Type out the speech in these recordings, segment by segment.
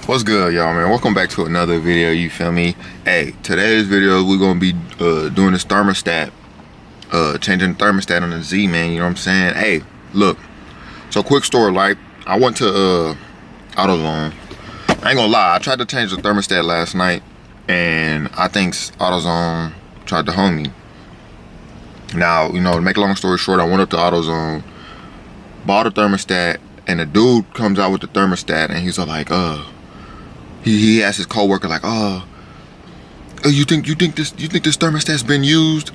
What's good, y'all, man? Welcome back to another video, you feel me? Hey, today's video we're gonna be doing this thermostat, changing the thermostat on the Z, man. You know what I'm saying? Hey, look, so quick story, like I went to AutoZone. I ain't gonna lie, I tried to change the thermostat last night, and I think AutoZone tried to home me. Now, you know, to make a long story short, I went up to AutoZone, bought a thermostat, and the dude comes out with the thermostat, and he's like, he asked his coworker, like, you think this thermostat's been used?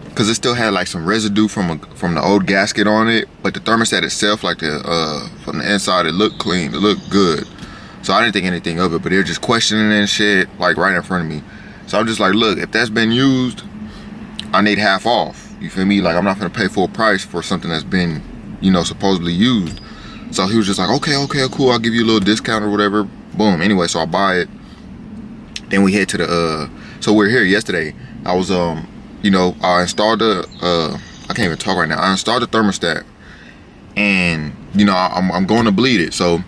Because it still had like some residue from the old gasket on it, but the thermostat itself, like from the inside, it looked clean, it looked good. So I didn't think anything of it, but they're just questioning and shit, like right in front of me. So I'm just like, look, if that's been used, I need half off. You feel me? Like, I'm not gonna pay full price for something that's been, you know, supposedly used. So he was just like, okay, cool, I'll give you a little discount or whatever. Boom. Anyway, so I buy it. Then we head to the so we're here yesterday. I was you know, I installed the I can't even talk right now. I installed the thermostat, and you know, I'm going to bleed it. So,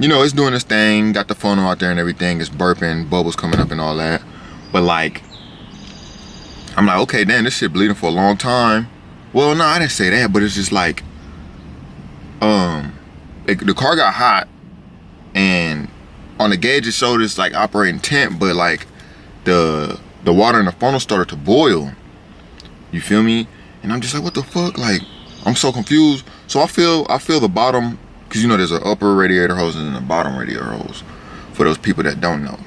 you know, it's doing this thing, got the funnel out there and everything, it's burping, bubbles coming up and all that. But like, I'm like, okay, damn, this shit bleeding for a long time. Well, no, I didn't say that, but it's just like the car got hot, and on the gauge it showed it's like operating temp, but like the water in the funnel started to boil. You feel me? And I'm just like, what the fuck? Like, I'm so confused. So I feel the bottom, because you know there's an upper radiator hose and a bottom radiator hose for those people that don't know.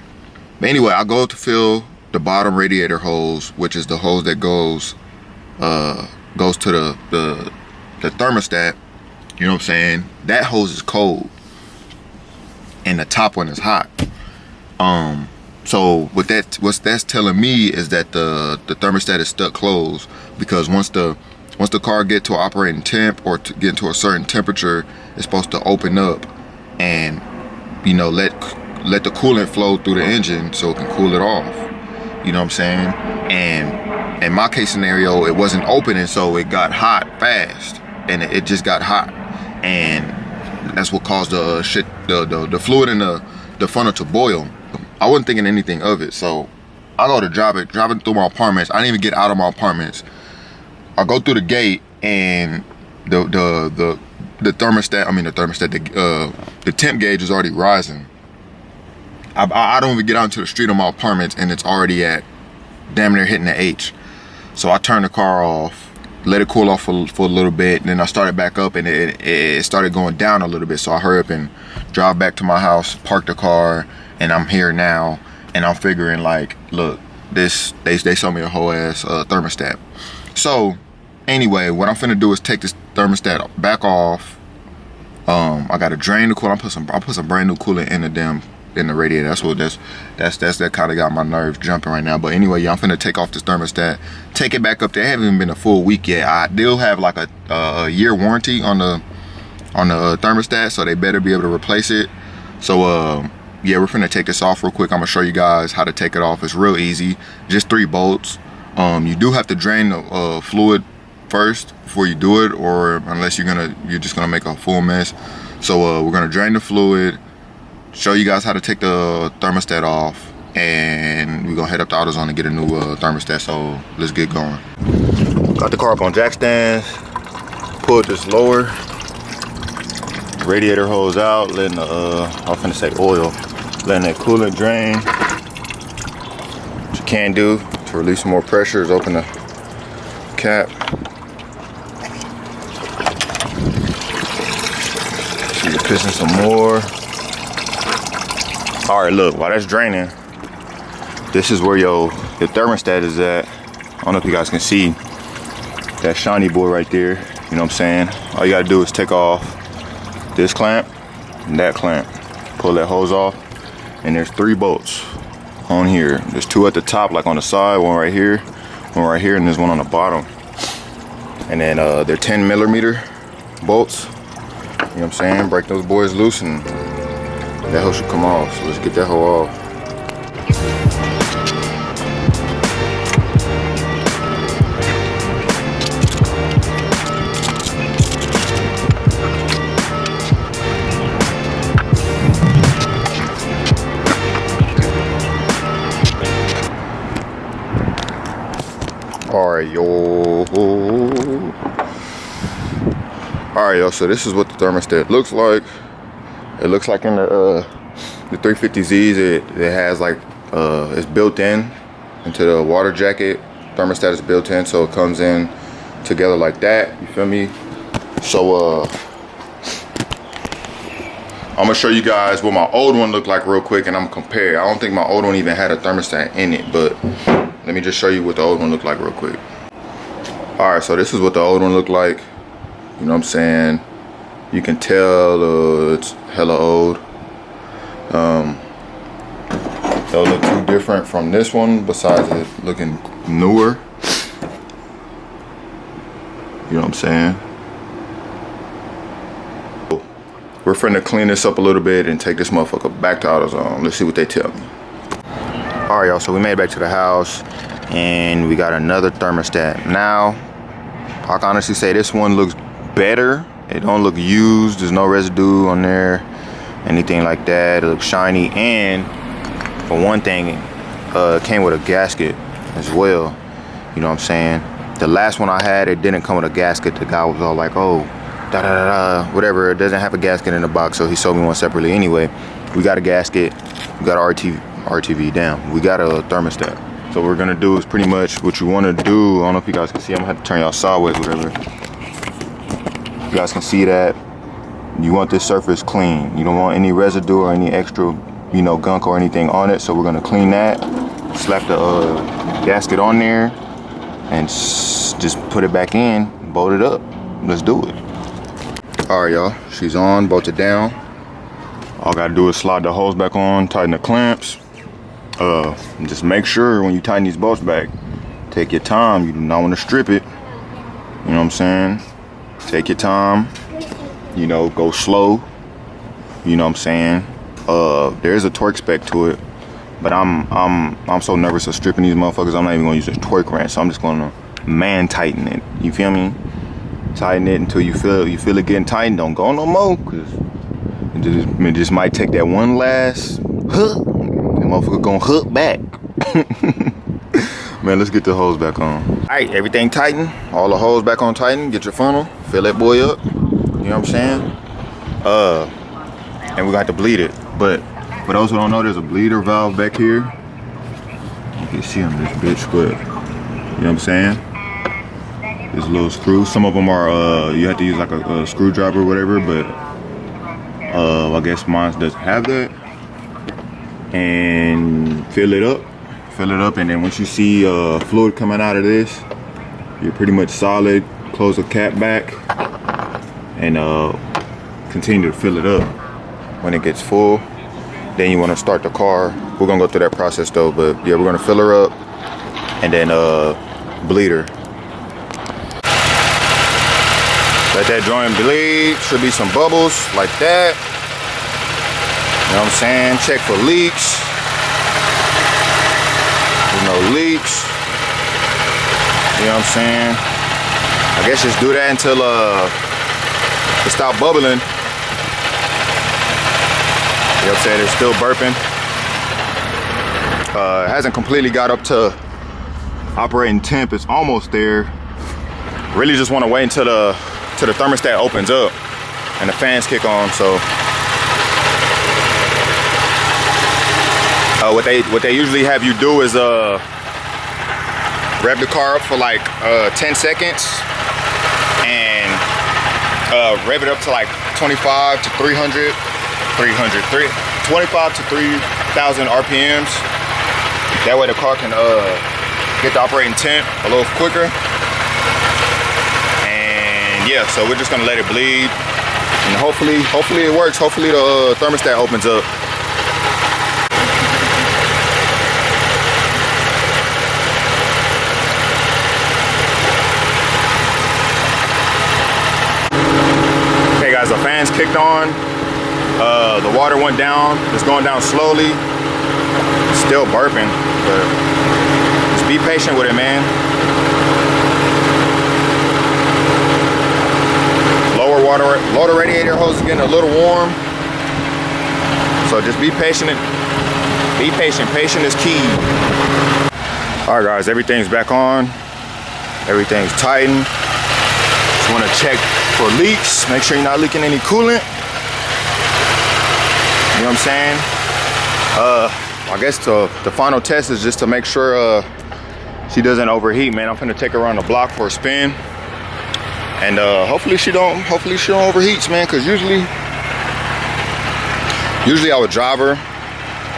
But anyway, I go to fill the bottom radiator hose, which is the hose that goes to the thermostat. You know what I'm saying? That hose is cold, and the top one is hot. So what that's telling me is that the thermostat is stuck closed, because once the car get to an operating temp or to get to a certain temperature, it's supposed to open up and, you know, let the coolant flow through the engine so it can cool it off. You know what I'm saying? And in my case scenario, it wasn't opening, so it got hot fast, and it just got hot, and that's what caused the fluid in the funnel to boil. I wasn't thinking anything of it, so I go to driving through my apartments. I didn't even get out of my apartments. I go through the gate, and the temp gauge is already rising. I don't even get out into the street of my apartments, and it's already at damn near hitting the H. So I turned the car off, let it cool off for a little bit, and then I started back up, and it started going down a little bit. So I hurry up and drive back to my house, park the car, and I'm here now. And I'm figuring, like, look, they sold me a whole ass thermostat. So anyway, what I'm finna do is take this thermostat back off. I gotta drain the coolant. I put some brand new coolant in the radiator. That kind of got my nerves jumping right now. But anyway, yeah, I'm finna take off this thermostat, take it back up there. It hasn't even been a full week yet. I still have like a year warranty on the thermostat, so they better be able to replace it. So yeah, we're finna take this off real quick. I'm gonna show you guys how to take it off. It's real easy, just 3 bolts. You do have to drain the fluid first before you do it, or unless you're just gonna make a full mess. So we're gonna drain the fluid, show you guys how to take the thermostat off, and we're gonna head up to AutoZone and get a new thermostat. So let's get going. Got the car up on jack stands, pulled this lower radiator hose out, letting I'm finna say oil, letting that coolant drain. What you can do to release some more pressure is open the cap. So you're pissing some more. All right, look, while that's draining, this is where your thermostat is at. I don't know if you guys can see that shiny boy right there. You know what I'm saying? All you gotta do is take off this clamp and that clamp, pull that hose off, and there's 3 bolts on here. There's 2 at the top, like on the side, one right here, and there's one on the bottom. And then they're 10mm bolts. You know what I'm saying? Break those boys loose, and that hoe should come off. So let's get that hoe off. Alright, yo. Alright, yo, so this is what the thermostat looks like. It looks like in the 350Zs, it has like, it's built in into the water jacket. Thermostat is built in, so it comes in together like that, you feel me? So, I'm gonna show you guys what my old one looked like real quick, and I'm gonna compare. I don't think my old one even had a thermostat in it, but let me just show you what the old one looked like real quick. Alright, so this is what the old one looked like. You know what I'm saying? You can tell it's hella old. They'll look too different from this one besides it looking newer. You know what I'm saying? We're finna clean this up a little bit and take this motherfucker back to AutoZone. Let's see what they tell me. All right, y'all, so we made it back to the house and we got another thermostat. Now, I can honestly say this one looks better. It don't look used, there's no residue on there, anything like that. It looks shiny, and for one thing, it came with a gasket as well. You know what I'm saying? The last one I had, it didn't come with a gasket. The guy was all like, oh, whatever, it doesn't have a gasket in the box, so he sold me one separately. Anyway, we got a gasket, we got an RTV down, we got a thermostat. So what we're gonna do is pretty much what you wanna do. I don't know if you guys can see, I'm gonna have to turn y'all sideways, whatever. You guys can see that. You want this surface clean. You don't want any residue or any extra, you know, gunk or anything on it. So we're gonna clean that, slap the gasket on there, and just put it back in, bolt it up. Let's do it. All right, y'all, she's on, bolted down. All I gotta do is slide the hose back on, tighten the clamps. And just make sure when you tighten these bolts back, take your time. You do not want to strip it. You know what I'm saying? Take your time. You know, go slow. You know what I'm saying? There is a torque spec to it, but I'm so nervous of stripping these motherfuckers. I'm not even gonna use a torque wrench. So I'm just gonna man tighten it. You feel me? Tighten it until you feel it getting tightened. Don't go no more, cause it just might take that one last hook. That motherfucker gonna hook back. Man, let's get the hose back on. All right, everything tightened. All the hose back on tighten. Get your funnel. Fill that boy up. You know what I'm saying? And we got to bleed it. But for those who don't know, there's a bleeder valve back here. You can see on this bitch, but you know what I'm saying? There's a little screw. Some of them are, you have to use like a screwdriver or whatever, but I guess mine doesn't have that. And fill it up, and then once you see fluid coming out of this, you're pretty much solid. Close the cap back and continue to fill it up. When it gets full, then you want to start the car. We're gonna go through that process though, but yeah, we're gonna fill her up and then bleed her. Let that joint bleed. Should be some bubbles like that. You know what I'm saying? Check for leaks. There's no leaks. You know what I'm saying? I guess just do that until it stops bubbling. You know what I'm saying? It's still burping. It hasn't completely got up to operating temp. It's almost there. Really just want to wait until the thermostat opens up and the fans kick on. So what they usually have you do is rev the car up for like 10 seconds and rev it up to like 25 to 300, 25 to 3,000 RPMs. That way the car can get the operating temp a little quicker. And yeah, so we're just gonna let it bleed, and hopefully it works. Hopefully the thermostat opens up. Okay guys, the fans kicked on. The water went down. It's going down slowly. It's still burping, but just be patient with it, man. Lower radiator hose is getting a little warm, so just be patient. Be patient. Patient is key. All right, guys, everything's back on. Everything's tightened. Just want to check for leaks. Make sure you're not leaking any coolant. You know what I'm saying? I guess the final test is just to make sure she doesn't overheat, man. I'm finna take her around the block for a spin, and hopefully she don't overheat, man. Cause usually I would drive her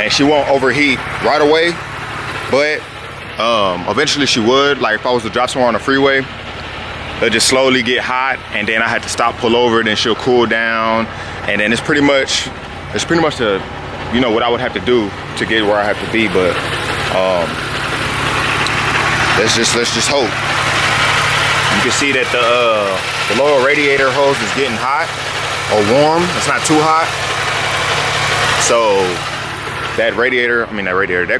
and she won't overheat right away, but eventually she would. Like if I was to drop somewhere on the freeway, it'll just slowly get hot, and then I had to stop, pull over, then she'll cool down, and then it's pretty much the, you know, what I would have to do to get where I have to be. But let's just hope. You can see that the lower radiator hose is getting hot or warm. It's not too hot. So that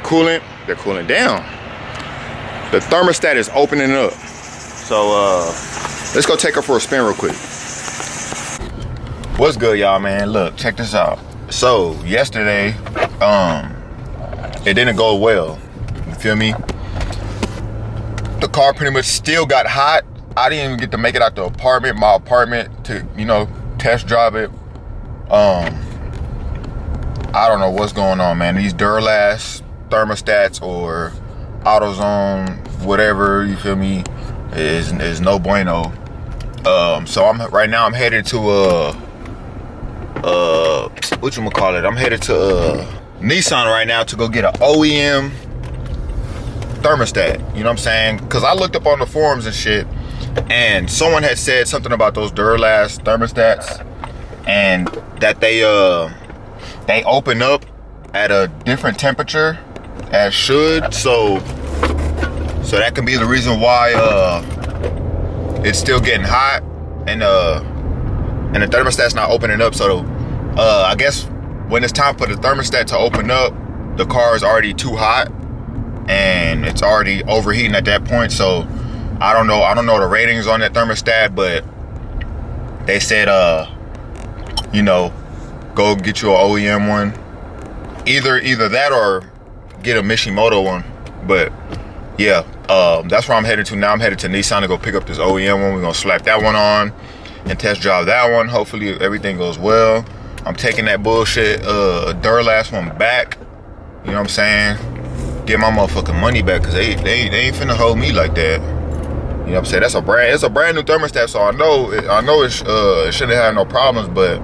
coolant, they're cooling down. The thermostat is opening up. So let's go take her for a spin real quick. What's good, y'all, man? Look, check this out. So yesterday, it didn't go well. You feel me? The car pretty much still got hot. I didn't even get to make it out the apartment, my apartment, to, you know, test drive it. I don't know what's going on, man. These Duralast thermostats or AutoZone, whatever, you feel me, is no bueno. So right now I'm headed to whatchamacallit? I'm headed to Nissan right now to go get an OEM thermostat. You know what I'm saying? Because I looked up on the forums and shit, and someone had said something about those Duralast thermostats, and that they open up at a different temperature as should. So that can be the reason why it's still getting hot, and the thermostat's not opening up. So I guess when it's time for the thermostat to open up, the car is already too hot and it's already overheating at that point. So I don't know the ratings on that thermostat, but they said you know, go get you an OEM one. Either that or get a Mishimoto one. But yeah, that's where I'm headed to now. I'm headed to Nissan to go pick up this OEM one. We're gonna slap that one on and test drive that one. Hopefully everything goes well. I'm taking that bullshit Duralast one back. You know what I'm saying? Get my motherfucking money back, cause they ain't finna hold me like that. You know what I'm saying? It's a brand new thermostat, so I know it shouldn't have no problems, but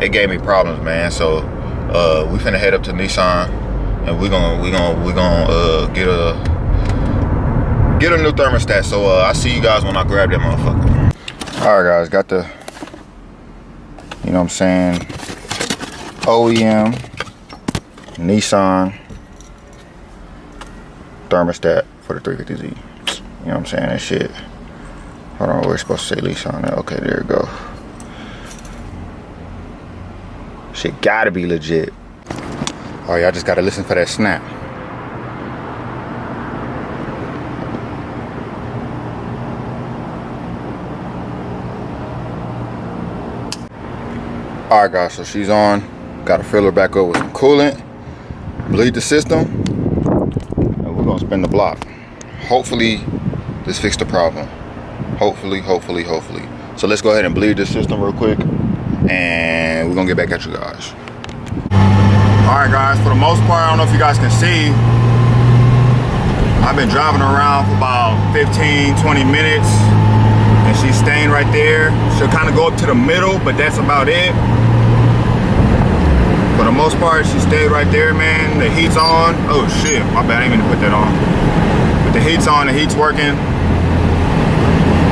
it gave me problems, man. So we finna head up to Nissan, and we gonna get a new thermostat. So I see you guys when I grab that motherfucker. All right, guys, got the, you know what I'm saying, OEM Nissan thermostat for the 350Z. You know what I'm saying? That shit. Hold on, we're supposed to say lease on that. Okay, there we go. Shit gotta be legit. Oh, y'all just gotta listen for that snap. All right, guys, so she's on. Gotta fill her back up with some coolant, bleed the system, and we're gonna spin the block. Hopefully this fixed the problem. Hopefully. So let's go ahead and bleed this system real quick, and we're gonna get back at you guys. All right, guys, for the most part, I don't know if you guys can see, I've been driving around for about 15-20 minutes, and she's staying right there. She'll kind of go up to the middle, but that's about it. For the most part, she stayed right there, man. The heat's on. Oh shit, my bad, I didn't mean to put that on. But the heat's on, the heat's working.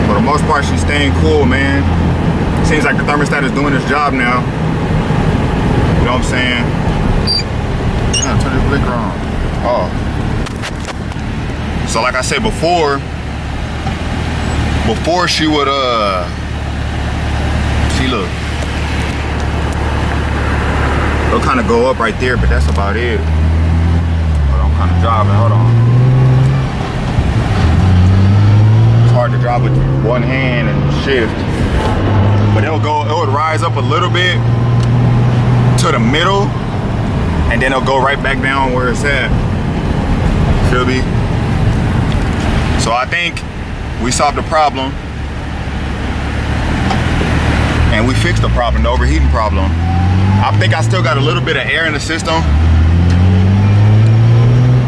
For the most part, she's staying cool, man. Seems like the thermostat is doing its job now. You know what I'm saying? Turn this blinker on. Oh. So like I said before she would, see, look. It'll kind of go up right there, but that's about it. But I'm kind of driving, hold on. It's hard to drive with one hand and shift. But it would rise up a little bit to the middle, and then it'll go right back down where it's at. Feel me? So I think we solved the problem. And we fixed the problem, the overheating problem. I think I still got a little bit of air in the system.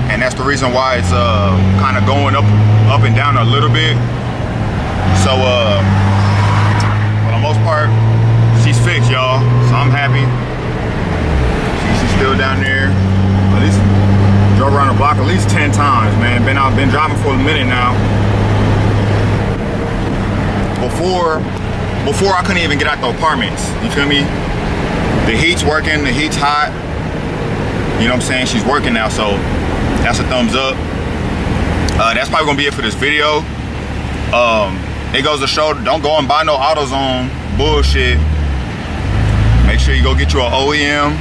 And that's the reason why it's kind of going up and down a little bit. So for the most part, she's fixed, y'all. So I'm happy. She's still down there. At least drove around the block at least 10 times, man. Been driving for a minute now. Before I couldn't even get out the apartments. You feel me? The heat's working, the heat's hot. You know what I'm saying? She's working now, so that's a thumbs up. That's probably gonna be it for this video. It goes to show, don't go and buy no AutoZone bullshit. Make sure you go get you an OEM.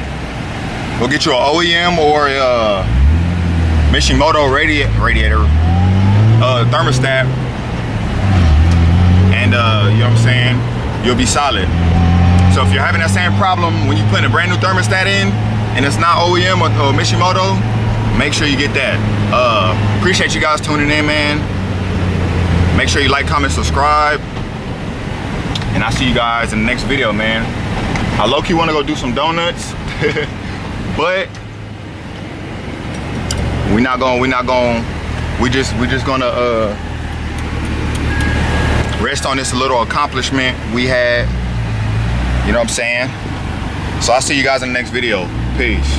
Go get you an OEM or a Mishimoto radiator thermostat. And you know what I'm saying? You'll be solid. So if you're having that same problem when you put a brand new thermostat in and it's not OEM or Mishimoto, make sure you get that. Appreciate you guys tuning in, man. Make sure you like, comment, subscribe. And I'll see you guys in the next video, man. I low-key want to go do some donuts. But we just gonna rest on this little accomplishment we had. You know what I'm saying? So I'll see you guys in the next video. Peace.